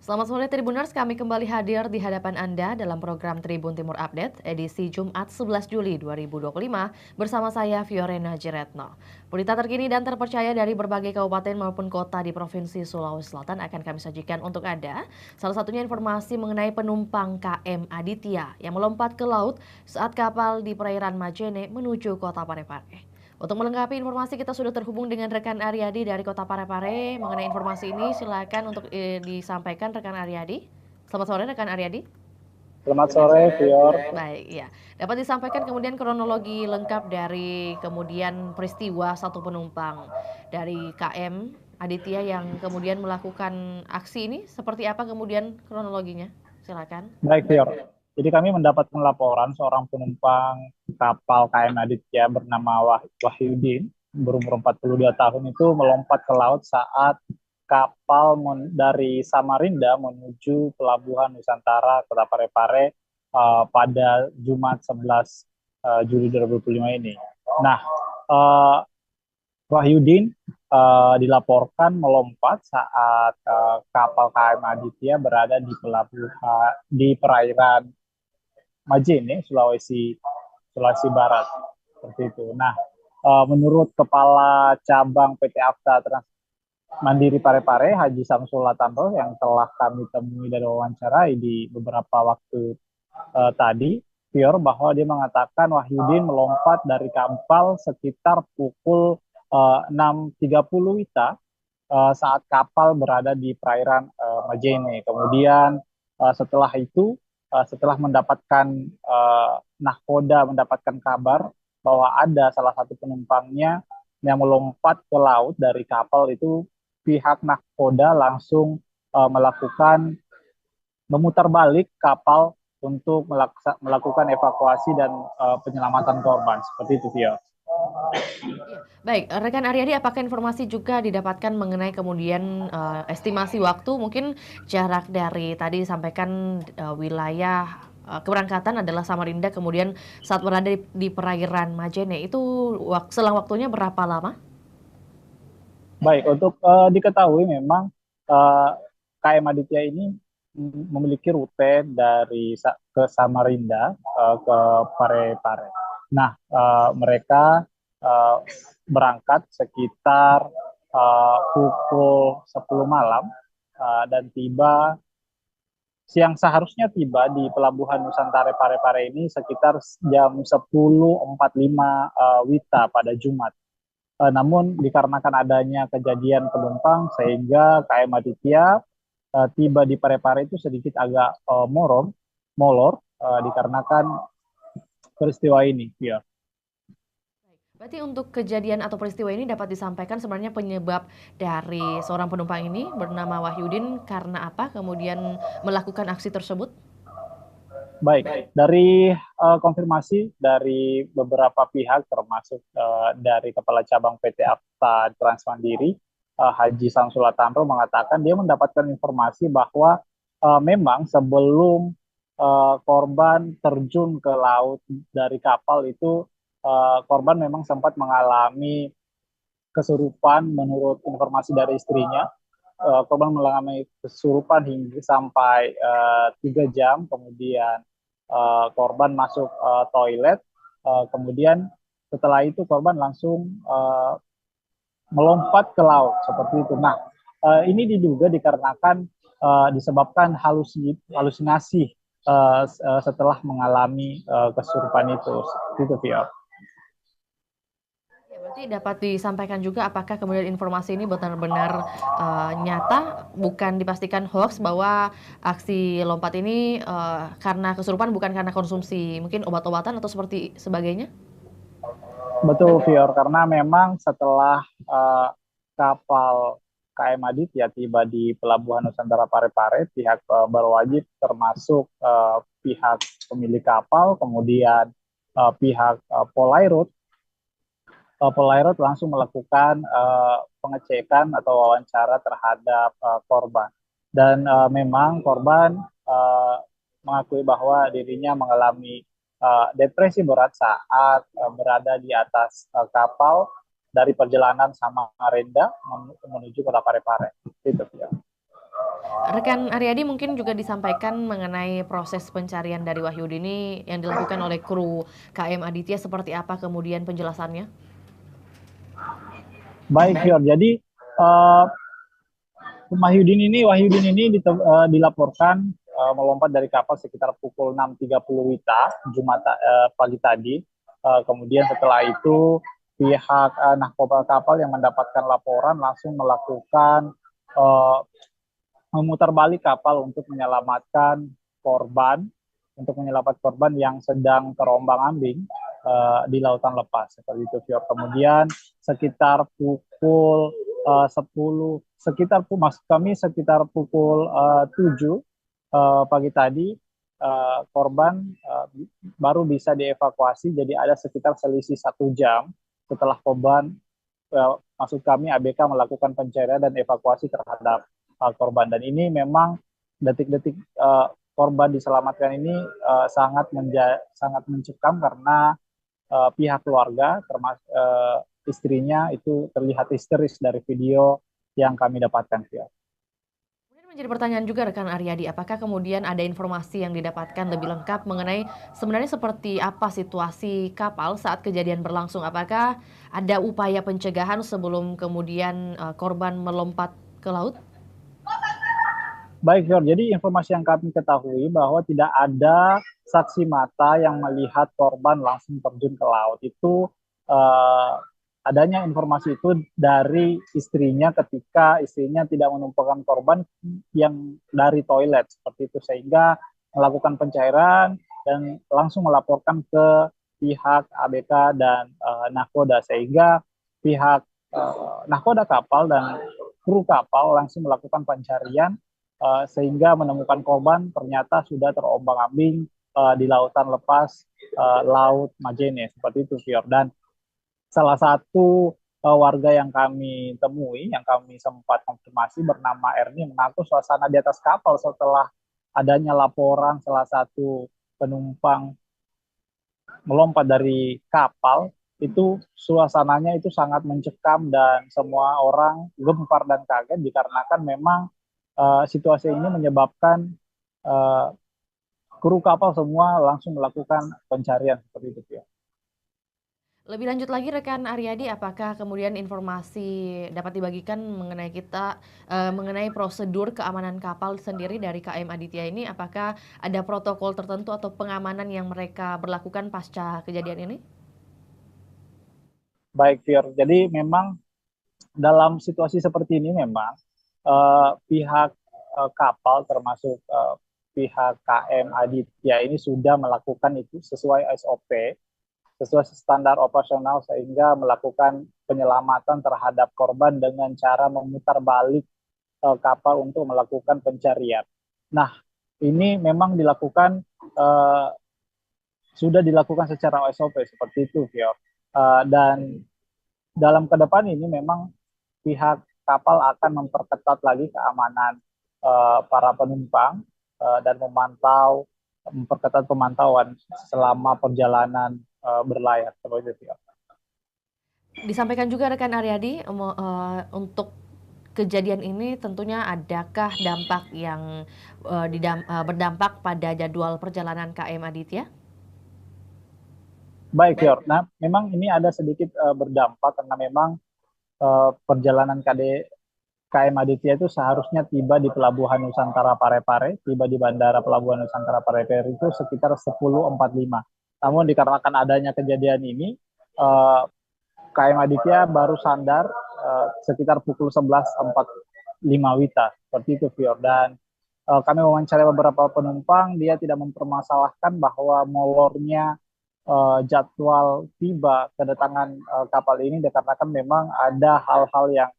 Selamat sore Tribuners, kami kembali hadir di hadapan Anda dalam program Tribun Timur Update edisi Jumat 11 Juli 2025 bersama saya Fiorena Jiretno. Berita terkini dan terpercaya dari berbagai kabupaten maupun kota di Provinsi Sulawesi Selatan akan kami sajikan untuk Anda. Salah satunya informasi mengenai penumpang KM Aditya yang melompat ke laut saat kapal di perairan Majene menuju kota Parepare. Untuk melengkapi informasi kita sudah terhubung dengan rekan Aryadi dari Kota Parepare. Mengenai informasi ini silakan untuk disampaikan rekan Aryadi. Selamat sore rekan Aryadi. Selamat sore, Fior. Baik, ya. Dapat disampaikan kemudian kronologi lengkap dari kemudian peristiwa satu penumpang dari KM Aditya yang kemudian melakukan aksi ini. Seperti apa kemudian kronologinya? Silakan. Baik, Fior. Jadi kami mendapatkan laporan seorang penumpang kapal KM Aditya bernama Wahyudin, berumur 42 tahun itu melompat ke laut saat kapal dari Samarinda menuju Pelabuhan Nusantara Kota Parepare pada Jumat 11 Juli 2025 ini. Nah, uh, Wahyudin dilaporkan melompat saat kapal KM Aditya berada di pelabuhan di perairan Majene, Sulawesi Barat, seperti itu. Nah, menurut Kepala Cabang PT Afta Mandiri Parepare, Haji Samsul Latanro, yang telah kami temui dan wawancarai di beberapa waktu tadi, Pior, bahwa dia mengatakan Wahyudin melompat dari kapal sekitar pukul 6.30 WITA saat kapal berada di perairan Majene. Kemudian setelah itu, setelah mendapatkan nahkoda mendapatkan kabar bahwa ada salah satu penumpangnya yang melompat ke laut dari kapal itu, pihak nahkoda langsung melakukan memutar balik kapal untuk melakukan evakuasi dan penyelamatan korban. Seperti itu, Vio. Ya, baik, rekan Aryadi, apakah informasi juga didapatkan mengenai kemudian estimasi waktu, mungkin jarak dari tadi disampaikan wilayah keberangkatan adalah Samarinda, kemudian saat berada di perairan Majene, itu selang waktunya berapa lama? Baik, untuk diketahui memang KM Aditya ini memiliki rute dari ke Samarinda ke Parepare. Nah, mereka uh, berangkat sekitar pukul 10 malam dan tiba seharusnya tiba di Pelabuhan Nusantara Parepare ini sekitar jam 10.45 WITA pada Jumat. Namun dikarenakan adanya kejadian penumpang sehingga KM Aditya tiba di Parepare itu sedikit agak molor dikarenakan peristiwa ini. Ya. Berarti untuk kejadian atau peristiwa ini dapat disampaikan sebenarnya penyebab dari seorang penumpang ini bernama Wahyudin karena apa kemudian melakukan aksi tersebut? Baik, dari konfirmasi dari beberapa pihak termasuk dari Kepala Cabang PT Afta Transmandiri, Haji Samsul Latanro mengatakan dia mendapatkan informasi bahwa memang sebelum korban terjun ke laut dari kapal itu, korban memang sempat mengalami kesurupan menurut informasi dari istrinya. Korban mengalami kesurupan hingga sampai 3 jam, kemudian korban masuk toilet, kemudian setelah itu korban langsung melompat ke laut seperti itu. Nah, ini diduga dikarenakan disebabkan halusinasi setelah mengalami kesurupan itu, Vio. Ya, berarti dapat disampaikan juga apakah kemudian informasi ini benar-benar nyata, bukan dipastikan hoax bahwa aksi lompat ini karena kesurupan bukan karena konsumsi mungkin obat-obatan atau seperti sebagainya? Betul, Fior, karena memang setelah kapal KM Aditya tiba di Pelabuhan Nusantara Parepare, pihak berwajib termasuk pihak pemilik kapal, kemudian pihak Polairut langsung melakukan pengecekan atau wawancara terhadap korban. Dan memang korban mengakui bahwa dirinya mengalami depresi berat saat berada di atas kapal dari perjalanan Samarinda menuju kota Parepare. Itu ya. Rekan Aryadi mungkin juga disampaikan mengenai proses pencarian dari Wahyudi ini yang dilakukan oleh kru KM Aditya seperti apa kemudian penjelasannya? Baik, Fior. Jadi Wahyudin ini dilaporkan melompat dari kapal sekitar pukul 6.30 WITA Jumat pagi tadi. Kemudian setelah itu pihak nahkoda kapal yang mendapatkan laporan langsung melakukan uh, memutar balik kapal untuk menyelamatkan korban yang sedang terombang-ambing di lautan lepas seperti itu, Fior. Kemudian sekitar pukul 10 maksud kami sekitar pukul 7 pagi tadi korban baru bisa dievakuasi. Jadi ada sekitar selisih 1 jam setelah korban, maksud kami ABK melakukan pencarian dan evakuasi terhadap korban. Dan ini memang detik-detik korban diselamatkan ini sangat mencekam karena pihak keluarga termasuk istrinya itu terlihat histeris dari video yang kami dapatkan, Via. Kemudian menjadi pertanyaan juga rekan Aryadi, apakah kemudian ada informasi yang didapatkan lebih lengkap mengenai sebenarnya seperti apa situasi kapal saat kejadian berlangsung? Apakah ada upaya pencegahan sebelum kemudian korban melompat ke laut? Baik, Fior. Jadi informasi yang kami ketahui bahwa tidak ada saksi mata yang melihat korban langsung terjun ke laut. Itu adanya informasi itu dari istrinya ketika istrinya tidak menemukan korban yang dari toilet seperti itu, sehingga melakukan pencairan dan langsung melaporkan ke pihak ABK dan nahkoda, sehingga pihak nahkoda kapal dan kru kapal langsung melakukan pencarian sehingga menemukan korban ternyata sudah terombang-ambing di lautan lepas Laut Majene seperti itu, Fior. Dan salah satu warga yang kami temui, yang kami sempat konfirmasi bernama Erni mengaku suasana di atas kapal setelah adanya laporan salah satu penumpang melompat dari kapal itu suasananya itu sangat mencekam dan semua orang gempar dan kaget dikarenakan memang situasi ini menyebabkan uh, kru kapal semua langsung melakukan pencarian seperti itu, ya. Lebih lanjut lagi rekan Aryadi, apakah kemudian informasi dapat dibagikan mengenai mengenai prosedur keamanan kapal sendiri dari KM Aditya ini? Apakah ada protokol tertentu atau pengamanan yang mereka berlakukan pasca kejadian ini? Baik, Fir. Jadi memang dalam situasi seperti ini memang pihak kapal termasuk pihak KM Aditya ini sudah melakukan itu sesuai SOP, sesuai standar operasional, sehingga melakukan penyelamatan terhadap korban dengan cara memutar balik kapal untuk melakukan pencarian. Nah, ini memang uh, sudah dilakukan secara SOP seperti itu, Vio. Dan dalam ke depan ini memang pihak kapal akan memperketat lagi keamanan para penumpang dan memperketat pemantauan selama perjalanan berlayar seperti itu, Vio. Disampaikan juga rekan Aryadi, untuk kejadian ini tentunya adakah dampak yang berdampak pada jadwal perjalanan KM Aditya? Baik, Fior. Nah, memang ini ada sedikit berdampak karena memang perjalanan KM Aditya itu seharusnya tiba di Pelabuhan Nusantara Parepare, tiba di Bandara Pelabuhan Nusantara Parepare itu sekitar 10.45. Namun dikarenakan adanya kejadian ini, KM Aditya baru sandar sekitar pukul 11.45 WITA, seperti itu, Fior. Dan kami mewawancarai beberapa penumpang, dia tidak mempermasalahkan bahwa molornya jadwal tiba kedatangan kapal ini dikarenakan memang ada hal-hal yang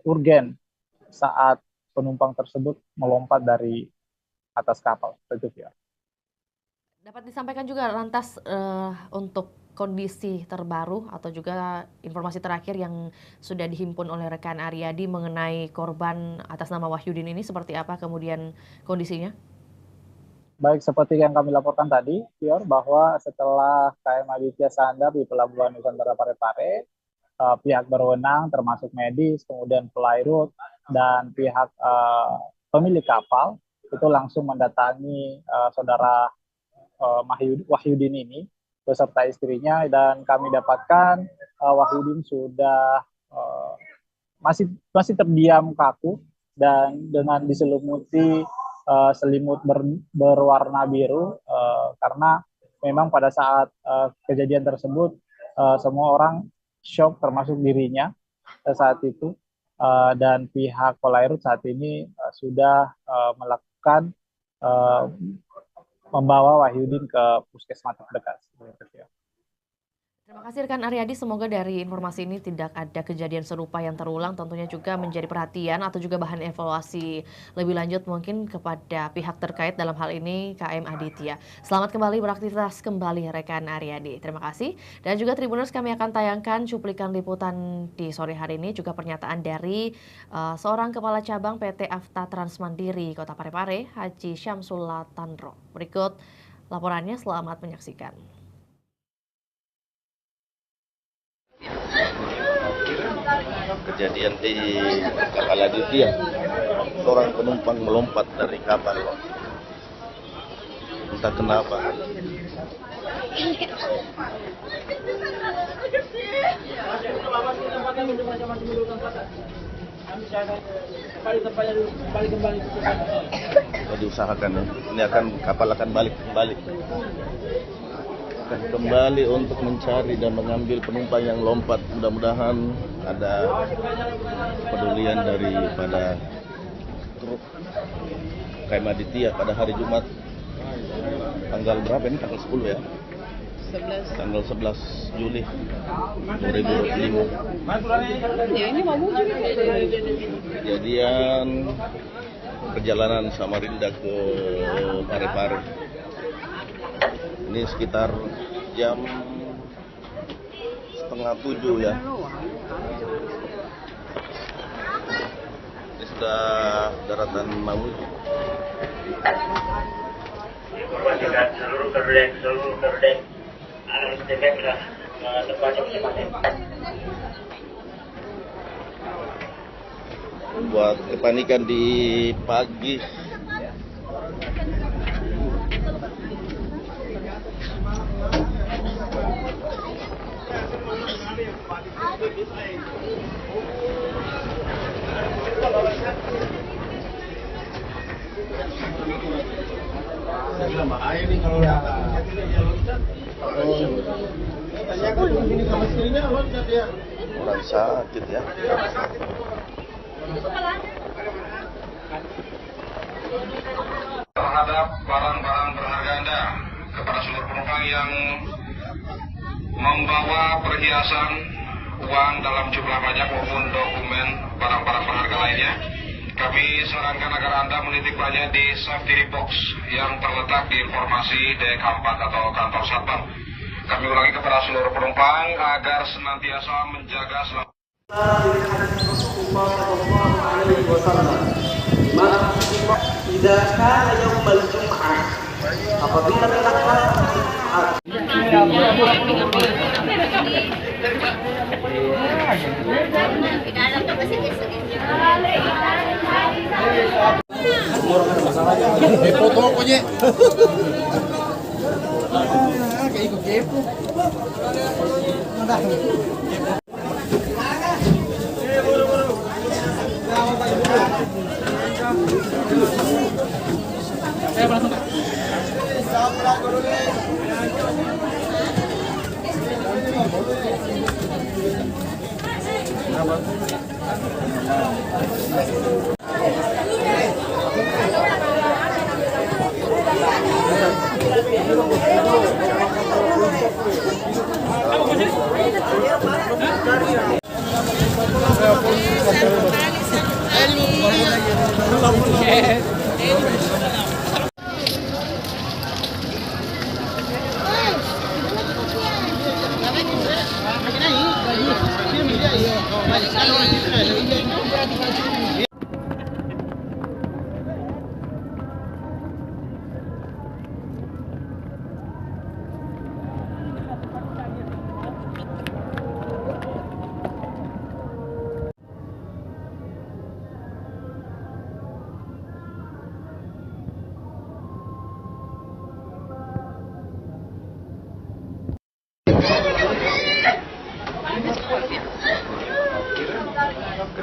urgen saat penumpang tersebut melompat dari atas kapal. Itu, ya. Dapat disampaikan juga lantas untuk kondisi terbaru atau juga informasi terakhir yang sudah dihimpun oleh rekan Aryadi mengenai korban atas nama Wahyudin ini seperti apa kemudian kondisinya? Baik, seperti yang kami laporkan tadi, Pior, bahwa setelah KM Aditya sandar di Pelabuhan Nusantara Parepare, pihak berwenang termasuk medis, kemudian pelayaran dan pihak pemilik kapal itu langsung mendatangi saudara Wahyudin ini beserta istrinya, dan kami dapatkan Wahyudin sudah masih terdiam kaku dan dengan diselumuti selimut berwarna biru, karena memang pada saat kejadian tersebut semua orang shock termasuk dirinya saat itu, dan pihak Polairut saat ini sudah melakukan membawa Wahyudin ke puskesmas terdekat. Terima kasih rekan Aryadi, semoga dari informasi ini tidak ada kejadian serupa yang terulang, tentunya juga menjadi perhatian atau juga bahan evaluasi lebih lanjut mungkin kepada pihak terkait, dalam hal ini KM Aditya. Selamat kembali beraktivitas kembali rekan Aryadi. Terima kasih. Dan juga Tribuners, kami akan tayangkan cuplikan liputan di sore hari ini, juga pernyataan dari seorang Kepala Cabang PT Afta Transmandiri Kota Parepare, Haji Syamsul Latanro. Berikut laporannya, selamat menyaksikan. Kejadian di kapal Aditya, seorang penumpang melompat dari kapal, entah kenapa. Diusahakan ya, ini kapal akan balik kembali untuk mencari dan mengambil penumpang yang lompat. Mudah-mudahan ada pedulian daripada truk KM Aditya pada hari Jumat tanggal berapa ini? Tanggal 10 ya? 11. Tanggal 11 Juli 2025. Ya, ini mau juga kejadian perjalanan Samarinda ke Parepare. Ini sekitar jam 6:30 ya. Ini sudah daratan Mamuju. Informasikan seluruh kerdek harus dibeklah tempatnya masing-masing. Buat kepanikan di pagi. Orang sakit ya. Terhadap barang-barang berharga Anda kepada seluruh penumpang yang membawa perhiasan, uang dalam jumlah banyak maupun dokumen barang-barang berharga lainnya, kami sarankan agar Anda menitikkannya di safety box yang terletak di informasi DK4 atau kantor Satpam. Kami ulangi kepada seluruh penumpang agar senantiasa menjaga selamat. Tidak kana yaumal Jum'ah, apabila terlaksana Foto pokoknya. Kayak ikut kepo.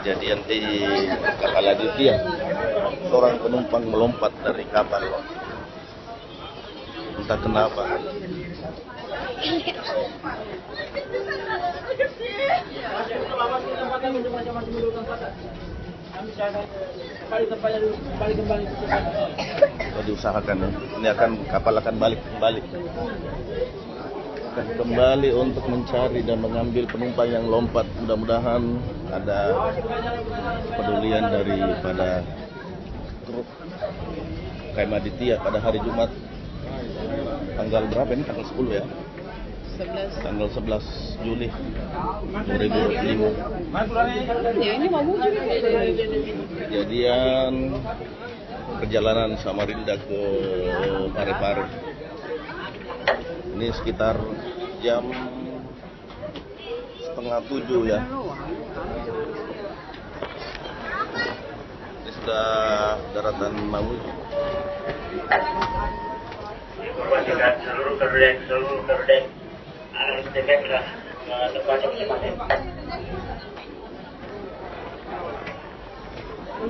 kejadian di kapal Aditya, seorang penumpang melompat dari kapal, entah kenapa. Diusahakan ya, ini kapal akan balik kembali untuk mencari dan mengambil penumpang yang lompat. Mudah-mudahan ada kepedulian daripada truk KM Aditya pada hari Jumat tanggal berapa ini? Tanggal 10 ya? 11. Tanggal 11 Juli 2025. Ya ini mau juga kejadian perjalanan Samarinda ke Parepare. Ini sekitar jam 6:30 ya. Ini sudah daratan Mamuju. Informasikan seluruh kerdek STBK tempatnya masing-masing.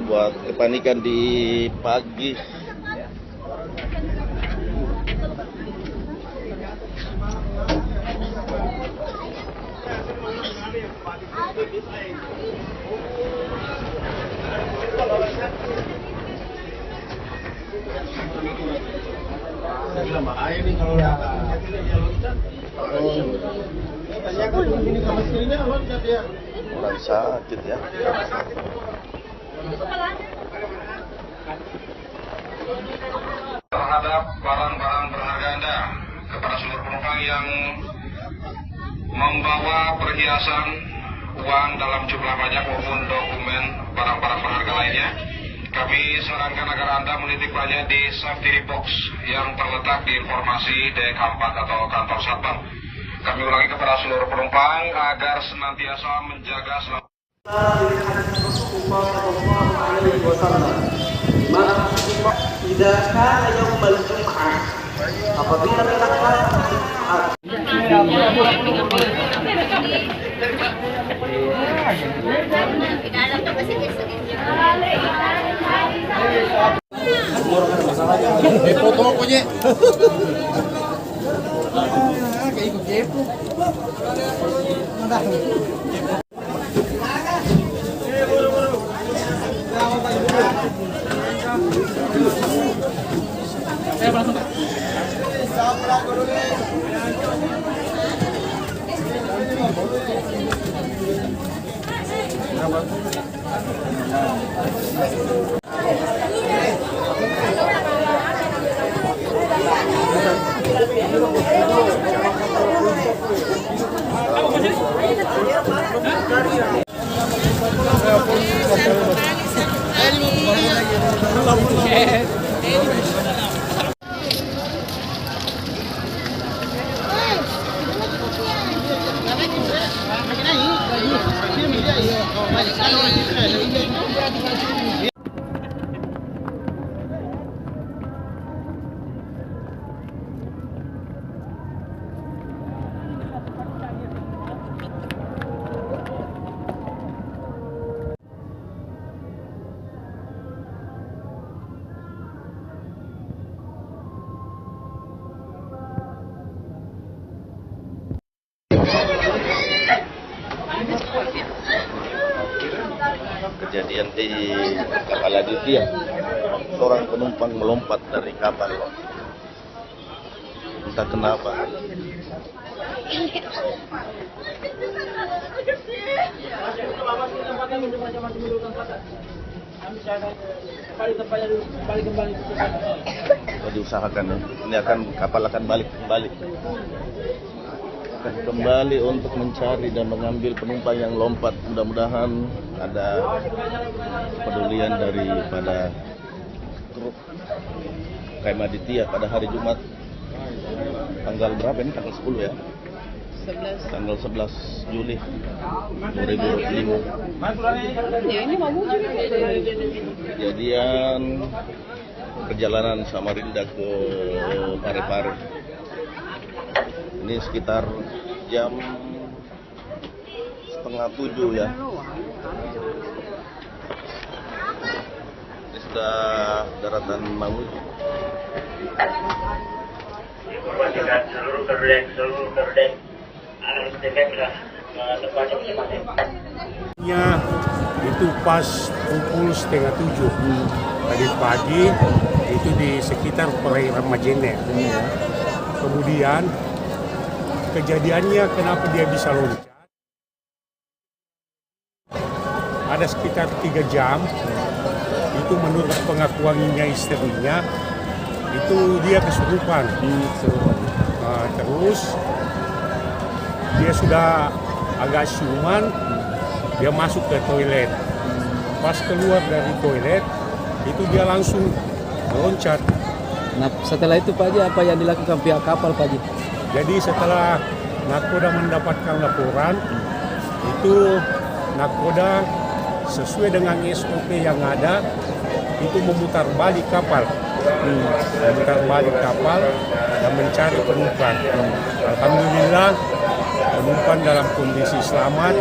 Buat kepanikan di pagi. Orang sakit ya. Terhadap barang-barang berharga Anda kepada seluruh penumpang yang membawa perhiasan, uang dalam jumlah banyak maupun dokumen barang-barang berharga lainnya, kami sarankan agar Anda menitipkannya di safety box yang terletak di informasi DK4 atau kantor Satpam. Kami ulangi kepada seluruh penumpang agar senantiasa menjaga selamat. Tidak kana yaumal Jum'ah, apabila mendapat Foto punya. Kayak ikut kepo. Kejadian di kapal Aditya, seorang penumpang melompat dari kapal, entah kenapa. Diusahakan ya, ini kapal akan balik kembali untuk mencari dan mengambil penumpang yang lompat. Mudah-mudahan ada kepedulian daripada truk KM Aditya pada hari Jumat tanggal berapa ini? Tanggal 10 ya? 11. Tanggal 11 Juli 2025. Ya ini mau juga kejadian perjalanan Samarinda ke Parepare. Ini sekitar jam 6:30 ya. sudah daratan Mamuju. Informasikan seluruh kerdek STBK lah tempatnya masing-masing. Itu pas pukul 6:30 tadi pagi, itu di sekitar perairan Majene. Kemudian kejadiannya kenapa dia bisa loncat? Ada sekitar 3 jam, itu menurut pengakuannya istrinya, itu dia kesurupan. Terus dia sudah agak siuman, dia masuk ke toilet. Pas keluar dari toilet, itu dia langsung loncat. Nah, setelah itu Pak Haji, apa yang dilakukan pihak kapal Pak Haji? Jadi setelah nakoda mendapatkan laporan, itu nakoda sesuai dengan SOP yang ada, itu memutar balik kapal. Memutar balik kapal dan mencari penumpang. Alhamdulillah penumpang dalam kondisi selamat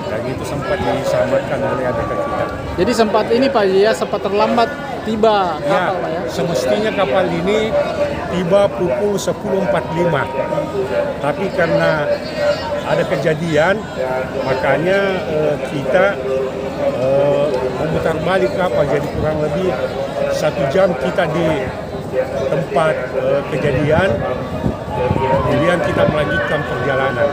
dan itu sempat diselamatkan oleh ABK kita. Jadi sempat ini Pak Haji ya, sempat terlambat tiba kapal Pak ya? Semestinya kapal ini tiba pukul 10.45. Tapi karena ada kejadian, makanya kita memutar balik kapal, jadi kurang lebih 1 jam kita di tempat kejadian, kemudian kita melanjutkan perjalanan.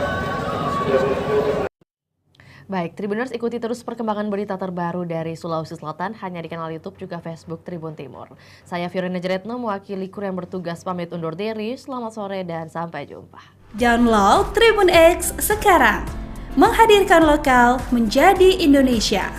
Baik, Tribuners, ikuti terus perkembangan berita terbaru dari Sulawesi Selatan hanya di kanal YouTube juga Facebook Tribun Timur. Saya Fiorina Jeretno mewakili kru yang bertugas pamit undur diri. Selamat sore dan sampai jumpa. Download Tribun X sekarang. Menghadirkan lokal menjadi Indonesia.